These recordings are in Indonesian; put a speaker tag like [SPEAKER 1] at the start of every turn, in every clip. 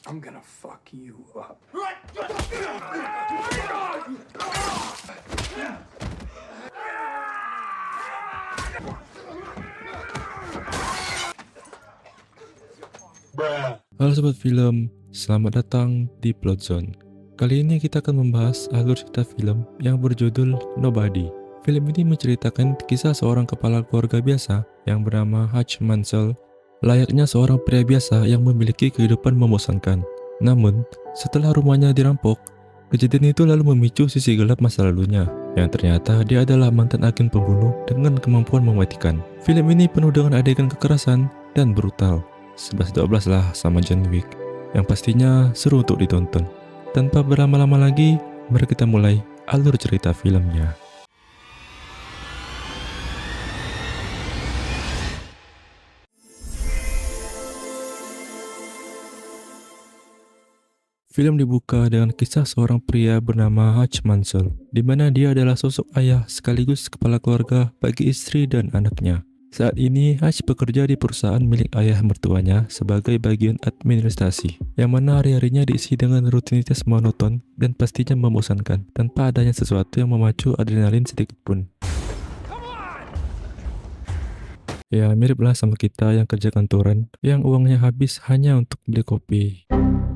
[SPEAKER 1] I'm gonna fuck you up.
[SPEAKER 2] Halo sobat film, selamat datang di Plot Zone. Kali ini kita akan membahas alur cerita film yang berjudul Nobody. Film ini menceritakan kisah seorang kepala keluarga biasa yang bernama Hutch Mansell, layaknya seorang pria biasa yang memiliki kehidupan membosankan. Namun, setelah rumahnya dirampok, kejadian itu lalu memicu sisi gelap masa lalunya, yang ternyata dia adalah mantan agen pembunuh dengan kemampuan mematikan. Film ini penuh dengan adegan kekerasan dan brutal. 11-12 lah sama John Wick, yang pastinya seru untuk ditonton. Tanpa berlama-lama lagi, mari kita mulai alur cerita filmnya. Film dibuka dengan kisah seorang pria bernama Hutch Mansell, di mana dia adalah sosok ayah sekaligus kepala keluarga bagi istri dan anaknya. Saat ini, Hutch bekerja di perusahaan milik ayah mertuanya sebagai bagian administrasi, yang mana hari-harinya diisi dengan rutinitas monoton dan pastinya membosankan, tanpa adanya sesuatu yang memacu adrenalin sedikit pun. Ya, miriplah sama kita yang kerja kantoran, yang uangnya habis hanya untuk beli kopi.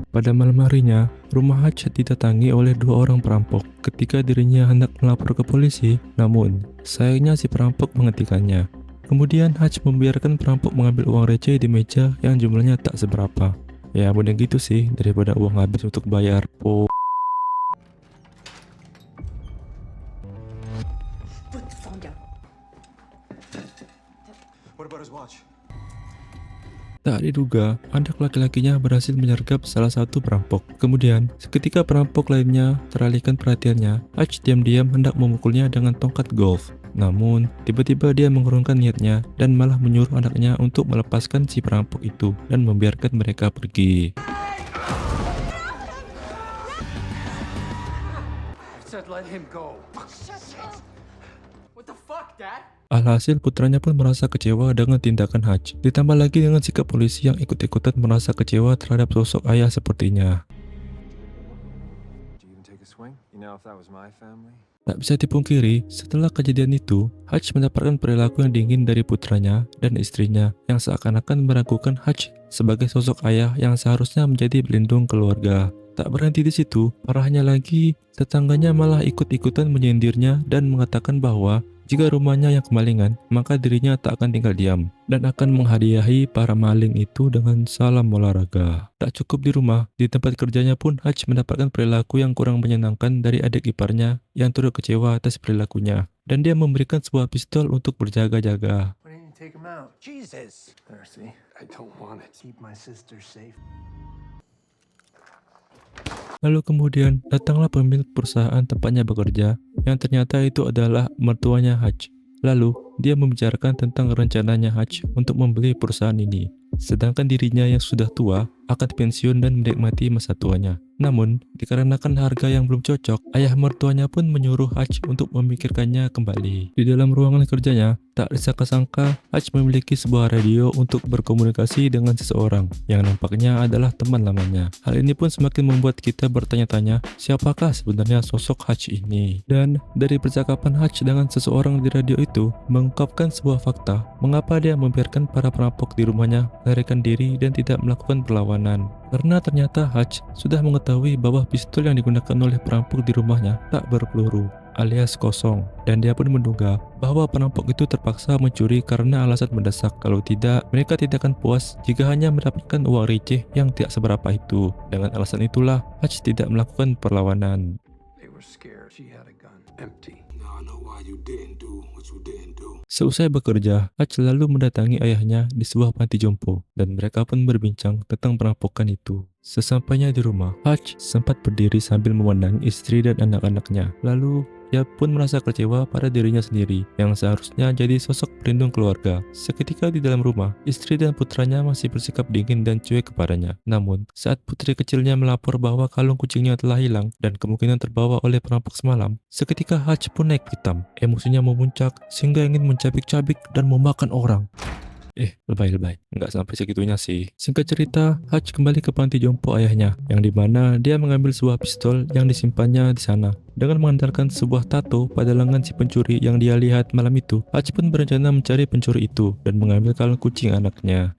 [SPEAKER 2] Pada malam harinya, rumah Hutch didatangi oleh dua orang perampok ketika dirinya hendak melapor ke polisi, namun sayangnya si perampok menghentikannya. Kemudian Hutch membiarkan perampok mengambil uang receh di meja yang jumlahnya tak seberapa. Ya mending gitu sih daripada uang habis untuk bayar
[SPEAKER 3] Put the phone down.
[SPEAKER 4] What about his watch?
[SPEAKER 2] Tak diduga, anak laki-lakinya berhasil menyergap salah satu perampok. Kemudian, seketika perampok lainnya teralihkan perhatiannya, Hutch diam-diam hendak memukulnya dengan tongkat golf. Namun, tiba-tiba dia mengurungkan niatnya dan malah menyuruh anaknya untuk melepaskan si perampok itu dan membiarkan mereka pergi.
[SPEAKER 1] I said let him go. What the fuck, Dad?
[SPEAKER 2] Alhasil putranya pun merasa kecewa dengan tindakan Hutch. Ditambah lagi dengan sikap polisi yang ikut-ikutan merasa kecewa terhadap sosok ayah sepertinya.
[SPEAKER 4] Do you even take a swing? You know, if that was my family.
[SPEAKER 2] Tak bisa dipungkiri, setelah kejadian itu, Hutch mendapatkan perilaku yang dingin dari putranya dan istrinya yang seakan-akan meragukan Hutch sebagai sosok ayah yang seharusnya menjadi pelindung keluarga. Tak berhenti di situ, parahnya lagi, tetangganya malah ikut-ikutan menyindirnya dan mengatakan bahwa jika rumahnya yang kemalingan, maka dirinya tak akan tinggal diam dan akan menghadiahi para maling itu dengan salam olahraga. Tak cukup di rumah, di tempat kerjanya pun Hutch mendapatkan perilaku yang kurang menyenangkan dari adik iparnya yang turut kecewa atas perilakunya. Dan dia memberikan sebuah pistol untuk berjaga-jaga.
[SPEAKER 1] Why didn't you take him out? Jesus. There, see? I don't want it. Keep my sister safe.
[SPEAKER 2] Lalu kemudian datanglah pemilik perusahaan tempatnya bekerja yang ternyata itu adalah mertuanya Hutch. Lalu dia membicarakan tentang rencananya Hutch untuk membeli perusahaan ini. Sedangkan dirinya yang sudah tua akan pensiun dan menikmati masa tuanya. Namun, dikarenakan harga yang belum cocok, ayah mertuanya pun menyuruh Hutch untuk memikirkannya kembali. Di dalam ruangan kerjanya, tak disangka-sangka Hutch memiliki sebuah radio untuk berkomunikasi dengan seseorang yang nampaknya adalah teman lamanya. Hal ini pun semakin membuat kita bertanya-tanya, siapakah sebenarnya sosok Hutch ini? Dan dari percakapan Hutch dengan seseorang di radio itu, mengungkapkan sebuah fakta, mengapa dia membiarkan para perampok di rumahnya melarikan diri dan tidak melakukan perlawanan. Karena ternyata Hutch sudah mengetahui bahwa pistol yang digunakan oleh perampok di rumahnya tak berpeluru, alias kosong, dan dia pun menduga bahwa perampok itu terpaksa mencuri karena alasan mendesak. Kalau tidak, mereka tidak akan puas jika hanya mendapatkan uang receh yang tidak seberapa itu. Dengan alasan itulah Hutch tidak melakukan perlawanan.
[SPEAKER 1] They were scared. She had a gun. Empty.
[SPEAKER 5] Now I know why you didn't do what you didn't do.
[SPEAKER 2] Seusai bekerja, Hutch lalu mendatangi ayahnya di sebuah panti jompo dan mereka pun berbincang tentang perampokan itu. Sesampainya di rumah, Hutch sempat berdiri sambil memandangi istri dan anak-anaknya. Lalu, ia pun merasa kecewa pada dirinya sendiri yang seharusnya jadi sosok pelindung keluarga. Seketika di dalam rumah, istri dan putranya masih bersikap dingin dan cuek kepadanya. Namun, saat putri kecilnya melapor bahwa kalung kucingnya telah hilang dan kemungkinan terbawa oleh perampok semalam, seketika Hutch pun naik pitam. Emosinya memuncak sehingga ingin mencabik-cabik dan memakan orang. Lebay-lebay. Nggak sampai segitunya sih. Singkat cerita, Hutch kembali ke panti jompo ayahnya, yang dimana dia mengambil sebuah pistol yang disimpannya di sana. Dengan mengandalkan sebuah tato pada lengan si pencuri yang dia lihat malam itu, Hutch pun berencana mencari pencuri itu dan mengambil kalung kucing anaknya.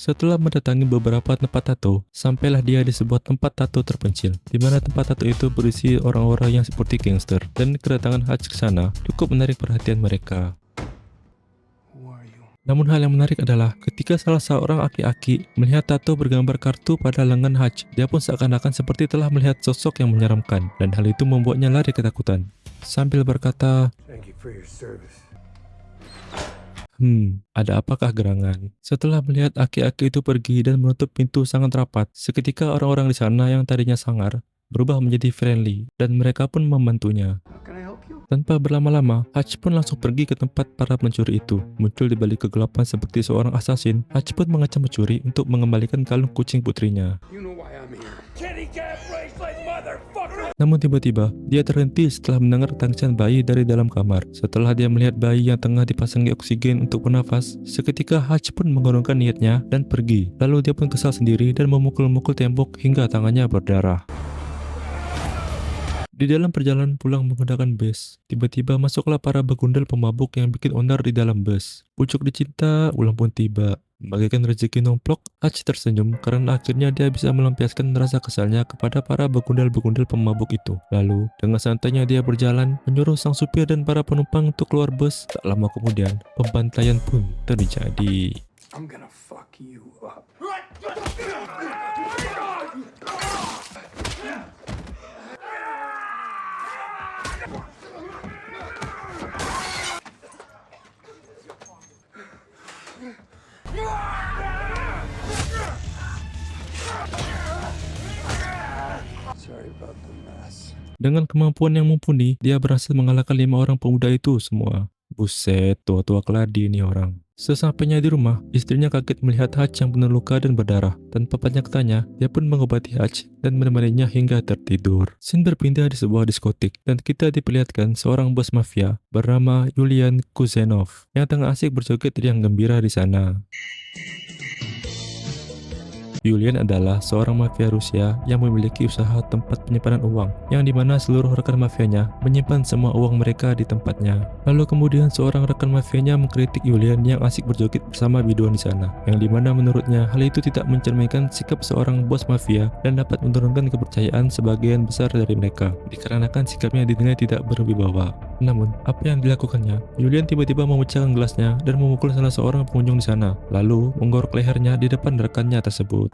[SPEAKER 2] Setelah mendatangi beberapa tempat tato, sampailah dia di sebuah tempat tato terpencil, di mana tempat tato itu berisi orang-orang yang seperti gangster, dan kedatangan Hutch ke sana cukup menarik perhatian mereka. Namun hal yang menarik adalah ketika salah seorang aki-aki melihat tato bergambar kartu pada lengan Hutch, dia pun seakan-akan seperti telah melihat sosok yang menyeramkan, dan hal itu membuatnya lari ketakutan, sambil berkata,
[SPEAKER 1] Thank you for your service.
[SPEAKER 2] ada apakah gerangan? Setelah melihat aki-aki itu pergi dan menutup pintu sangat rapat, seketika orang-orang di sana yang tadinya sangar berubah menjadi friendly dan mereka pun membantunya.
[SPEAKER 1] How can I help you?
[SPEAKER 2] Tanpa berlama-lama, Hutch pun langsung pergi ke tempat para pencuri itu. Muncul di balik kegelapan seperti seorang asasin, Hutch pun mengacam pencuri untuk mengembalikan kalung kucing putrinya.
[SPEAKER 1] You know why I'm here. Kitty cat bracelet, motherfucker!
[SPEAKER 2] Namun tiba-tiba, dia terhenti setelah mendengar tangisan bayi dari dalam kamar. Setelah dia melihat bayi yang tengah dipasangi oksigen untuk bernafas, seketika Hutch pun mengurungkan niatnya dan pergi. Lalu dia pun kesal sendiri dan memukul-mukul tembok hingga tangannya berdarah. Di dalam perjalanan pulang menggunakan bus, tiba-tiba masuklah para begundal pemabuk yang bikin onar di dalam bus. Pucuk dicinta, ulang pun tiba. Bagaikan rezeki nomplok, Hutch tersenyum karena akhirnya dia bisa melampiaskan rasa kesalnya kepada para begundal-begundal pemabuk itu. Lalu, dengan santainya dia berjalan, menyuruh sang supir dan para penumpang untuk keluar bus. Tak lama kemudian, pembantaian pun terjadi.
[SPEAKER 1] I'm gonna fuck you up. Sorry about the mess.
[SPEAKER 2] Dengan kemampuan yang mumpuni, dia berhasil mengalahkan 5 orang pemuda itu semua. Buset, tua-tua keladi ini orang. Sesampainya di rumah, istrinya kaget melihat Hutch yang penuh luka dan berdarah. Tanpa banyak tanya, dia pun mengobati Hutch dan menemaninya hingga tertidur. Scene berpindah di sebuah diskotik, dan kita diperlihatkan seorang bos mafia bernama Yulian Kuzenov yang tengah asik berjoget riang gembira di sana. Yulian adalah seorang mafia Rusia yang memiliki usaha tempat penyimpanan uang, yang dimana seluruh rekan mafianya menyimpan semua uang mereka di tempatnya. Lalu kemudian seorang rekan mafianya mengkritik Yulian yang asik berjoget bersama biduan di sana, yang dimana menurutnya hal itu tidak mencerminkan sikap seorang bos mafia dan dapat menurunkan kepercayaan sebagian besar dari mereka, dikarenakan sikapnya dinilai tidak berwibawa. Namun, apa yang dilakukannya? Yulian tiba-tiba memecahkan gelasnya dan memukul salah seorang pengunjung di sana, lalu menggorok lehernya di depan rekannya tersebut.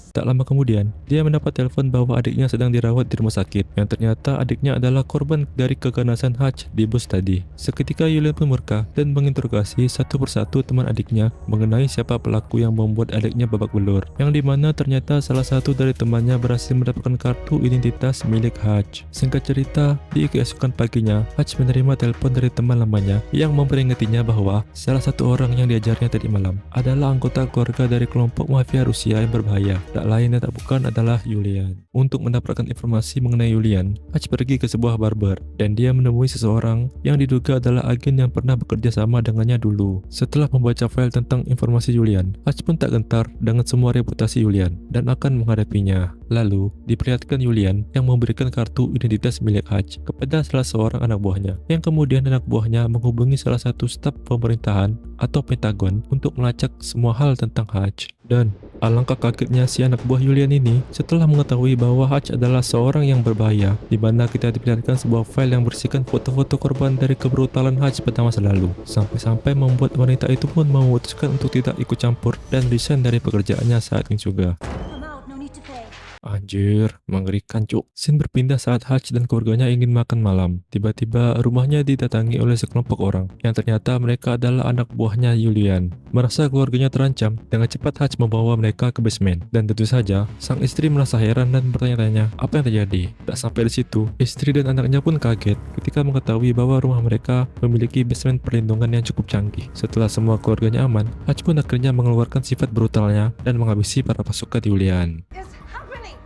[SPEAKER 2] Tak lama kemudian, dia mendapat telepon bahwa adiknya sedang dirawat di rumah sakit, yang ternyata adiknya adalah korban dari keganasan Hutch di bus tadi. Seketika Yulian pun murka dan menginterogasi satu persatu teman adiknya mengenai siapa pelaku yang membuat adiknya babak belur, yang dimana ternyata salah satu dari temannya berhasil mendapatkan kartu identitas milik Hutch. Singkat cerita, di keesokan paginya, Hutch menerima telepon dari teman lamanya yang memperingatinya bahwa salah satu orang yang diajarnya tadi malam adalah anggota keluarga dari kelompok mafia Rusia yang berbahaya. Tak lain dan tak bukan adalah Yulian. Untuk mendapatkan informasi mengenai Yulian, Hutch pergi ke sebuah barber dan dia menemui seseorang yang diduga adalah agen yang pernah bekerja sama dengannya dulu. Setelah membaca file tentang informasi Yulian, Hutch pun tak gentar dengan semua reputasi Yulian dan akan menghadapinya. Lalu, diperlihatkan Yulian yang memberikan kartu identitas milik Hutch kepada salah seorang anak buahnya, yang kemudian anak buahnya menghubungi salah satu staf pemerintahan atau Pentagon untuk melacak semua hal tentang Hutch. Dan alangkah kagetnya si anak buah Yulian ini setelah mengetahui bahwa Hutch adalah seorang yang berbahaya, di mana kita diperlihatkan sebuah file yang berisikan foto-foto korban dari kebrutalan Hutch pada masa lalu, sampai-sampai membuat wanita itu pun memutuskan untuk tidak ikut campur dan resign dari pekerjaannya saat ini juga.
[SPEAKER 3] I'm out, no need to pay.
[SPEAKER 2] Anjir, mengerikan cuk. Scene berpindah saat Hutch dan keluarganya ingin makan malam. Tiba-tiba rumahnya didatangi oleh sekelompok orang, yang ternyata mereka adalah anak buahnya Yulian. Merasa keluarganya terancam, dengan cepat Hutch membawa mereka ke basement. Dan tentu saja, sang istri merasa heran dan bertanya-tanya apa yang terjadi. Tak sampai di situ, istri dan anaknya pun kaget ketika mengetahui bahwa rumah mereka memiliki basement perlindungan yang cukup canggih. Setelah semua keluarganya aman, Hutch pun akhirnya mengeluarkan sifat brutalnya dan menghabisi para pasukan Yulian.
[SPEAKER 3] It's happening!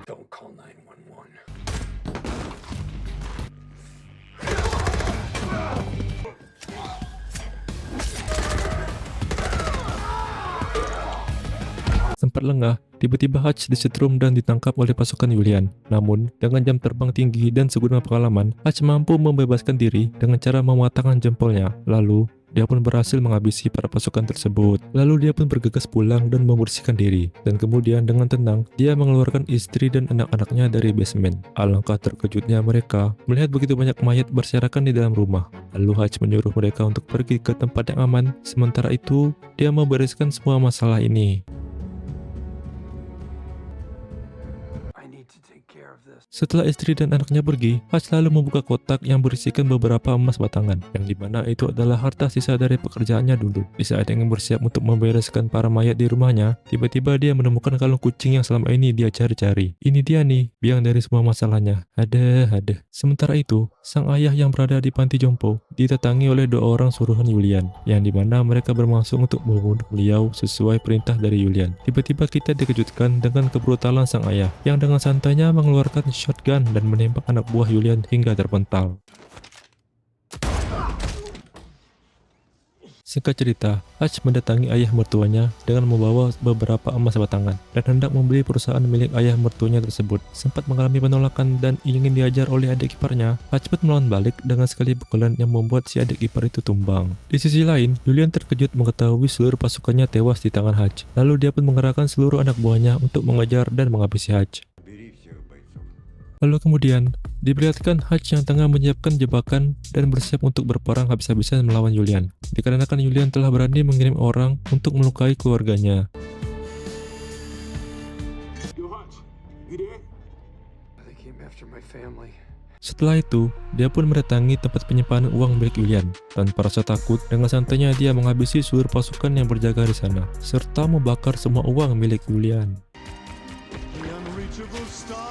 [SPEAKER 1] Don't call 911.
[SPEAKER 2] sempat lengah, tiba-tiba Hutch disetrum dan ditangkap oleh pasukan Yulian. Namun, dengan jam terbang tinggi dan segudang pengalaman, Hutch mampu membebaskan diri dengan cara mematahkan jempolnya. Lalu, dia pun berhasil menghabisi para pasukan tersebut. Lalu dia pun bergegas pulang dan membersihkan diri. Dan kemudian dengan tenang, dia mengeluarkan istri dan anak-anaknya dari basement. Alangkah terkejutnya mereka melihat begitu banyak mayat berserakan di dalam rumah. Lalu Hutch menyuruh mereka untuk pergi ke tempat yang aman. Sementara itu, dia membereskan semua masalah ini.
[SPEAKER 1] I need to take care of this.
[SPEAKER 2] Setelah istri dan anaknya pergi, Hutch lalu membuka kotak yang berisikan beberapa emas batangan, yang dimana itu adalah harta sisa dari pekerjaannya dulu. Di saat dia bersiap untuk membereskan para mayat di rumahnya, tiba-tiba dia menemukan kalung kucing yang selama ini dia cari-cari. Ini dia nih, biang dari semua masalahnya. Ada. Sementara itu, sang ayah yang berada di panti jompo didatangi oleh 2 orang suruhan Yulian, yang dimana mereka bermaksud untuk membunuh beliau sesuai perintah dari Yulian. Tiba-tiba kita dikejutkan dengan kebrutalan sang ayah, yang dengan santainya mengeluarkan shotgun dan menembak anak buah Yulian hingga terpental. Singkat cerita, Hutch mendatangi ayah mertuanya dengan membawa beberapa emas batangan dan hendak membeli perusahaan milik ayah mertuanya tersebut. Sempat mengalami penolakan dan ingin diajar oleh adik iparnya, Hutch pun melawan balik dengan sekali pukulan yang membuat si adik ipar itu tumbang. Di sisi lain, Yulian terkejut mengetahui seluruh pasukannya tewas di tangan Hutch. Lalu dia pun mengerahkan seluruh anak buahnya untuk mengejar dan menghabisi Hutch. Lalu kemudian, diperlihatkan Hutch yang tengah menyiapkan jebakan dan bersiap untuk berperang habis-habisan melawan Yulian. Dikarenakan Yulian telah berani mengirim orang untuk melukai keluarganya.
[SPEAKER 5] Yo, Hutch, you there?
[SPEAKER 1] They came after my family.
[SPEAKER 2] Setelah itu, dia pun mendatangi tempat penyimpanan uang milik Yulian. Tanpa rasa takut, dengan santainya dia menghabisi seluruh pasukan yang berjaga di sana, serta membakar semua uang milik Yulian.
[SPEAKER 5] The unreachable star.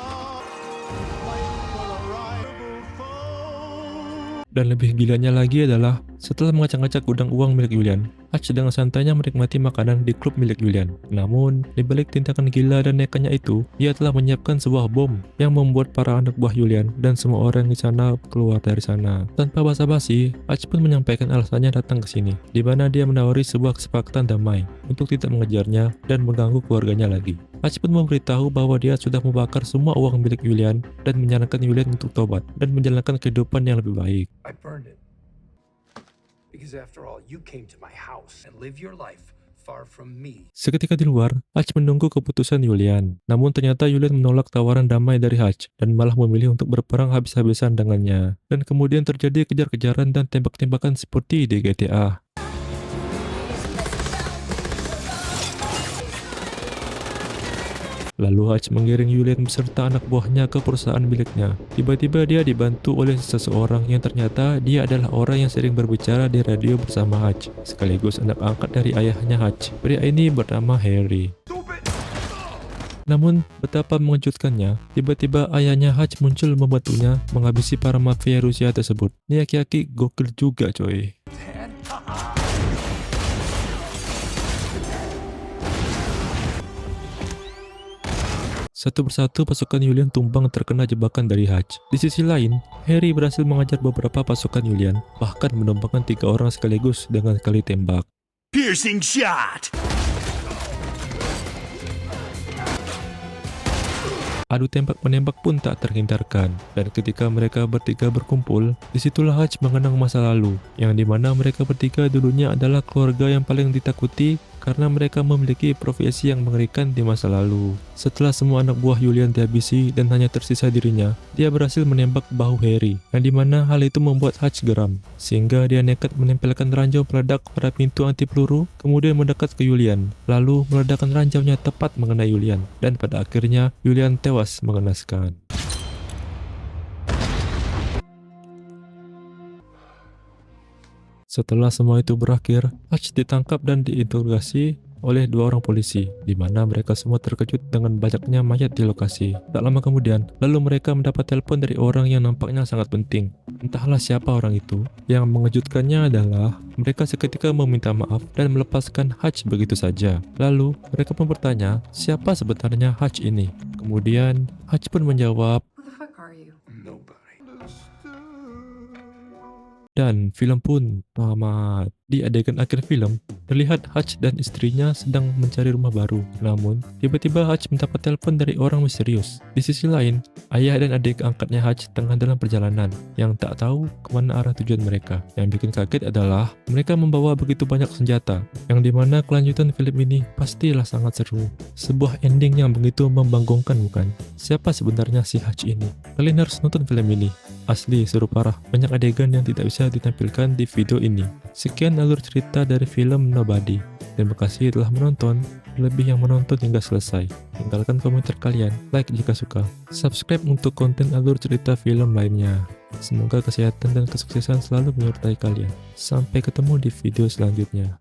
[SPEAKER 2] Dan lebih gilanya lagi adalah, setelah mengacak-ngacak gudang uang milik Yulian, Hutch dengan santainya menikmati makanan di klub milik Yulian. Namun, di balik tindakan gila dan nekatnya itu, dia telah menyiapkan sebuah bom yang membuat para anak buah Yulian dan semua orang di sana keluar dari sana. Tanpa basa-basi, Hutch pun menyampaikan alasannya datang ke sini, di mana dia menawari sebuah kesepakatan damai untuk tidak mengejarnya dan mengganggu keluarganya lagi. Hutch pun memberitahu bahwa dia sudah membakar semua uang milik Yulian dan menyarankan Yulian untuk tobat dan menjalankan kehidupan yang lebih baik.
[SPEAKER 1] I burned it. Because after all, you came to my house and live your life far from me.
[SPEAKER 2] Seketika di luar, Hutch menunggu keputusan Yulian. Namun ternyata Yulian menolak tawaran damai dari Hutch dan malah memilih untuk berperang habis-habisan dengannya. Dan kemudian terjadi kejar-kejaran dan tembak-tembakan seperti di GTA. Lalu Hutch mengiring Yulian beserta anak buahnya ke perusahaan miliknya. Tiba-tiba dia dibantu oleh seseorang yang ternyata dia adalah orang yang sering berbicara di radio bersama Hutch, sekaligus anak angkat dari ayahnya Hutch. Pria ini bernama Harry. Namun, betapa mengejutkannya, tiba-tiba ayahnya Hutch muncul membantunya menghabisi para mafia Rusia tersebut. Ini aki-aki gokil juga coy. Satu persatu pasukan Yulian tumbang terkena jebakan dari Hutch. Di sisi lain, Harry berhasil mengajar beberapa pasukan Yulian, bahkan menumbangkan 3 orang sekaligus dengan sekali tembak.
[SPEAKER 5] Piercing shot.
[SPEAKER 2] Adu tembak-menembak pun tak terhindarkan, dan ketika mereka bertiga berkumpul, disitulah Hutch mengenang masa lalu, yang dimana mereka bertiga dulunya adalah keluarga yang paling ditakuti karena mereka memiliki profesi yang mengerikan di masa lalu. Setelah semua anak buah Yulian dihabisi dan hanya tersisa dirinya, dia berhasil menembak bahu Harry, yang dimana hal itu membuat Hutch geram, sehingga dia nekat menempelkan ranjau peledak pada pintu anti peluru, kemudian mendekat ke Yulian, lalu meledakkan ranjaunya tepat mengenai Yulian, dan pada akhirnya Yulian tewas mengenaskan. Setelah semua itu berakhir, Hutch ditangkap dan diinterogasi oleh 2 orang polisi, di mana mereka semua terkejut dengan banyaknya mayat di lokasi. Tak lama kemudian, lalu mereka mendapat telepon dari orang yang nampaknya sangat penting. Entahlah siapa orang itu. Yang mengejutkannya adalah mereka seketika meminta maaf dan melepaskan Hutch begitu saja. Lalu mereka pun bertanya, siapa sebenarnya Hutch ini? Kemudian Hutch pun menjawab,
[SPEAKER 3] Who the fuck are you?
[SPEAKER 1] Nobody.
[SPEAKER 2] dan film pun tamat. Di adegan akhir film, terlihat Hutch dan istrinya sedang mencari rumah baru. Namun, tiba-tiba Hutch mendapat telepon dari orang misterius. Di sisi lain, ayah dan adik angkatnya Hutch tengah dalam perjalanan, yang tak tahu kemana arah tujuan mereka. Yang bikin kaget adalah, mereka membawa begitu banyak senjata, yang dimana kelanjutan film ini pastilah sangat seru. Sebuah ending yang begitu membanggongkan bukan? Siapa sebenarnya si Hutch ini? Kalian harus nonton film ini. Asli, seru parah. Banyak adegan yang tidak bisa ditampilkan di video ini. Sekian alur cerita dari film Nobody. Terima kasih telah menonton, lebih yang menonton hingga selesai. Tinggalkan komentar kalian, like jika suka. Subscribe untuk konten alur cerita film lainnya. Semoga kesehatan dan kesuksesan selalu menyertai kalian. Sampai ketemu di video selanjutnya.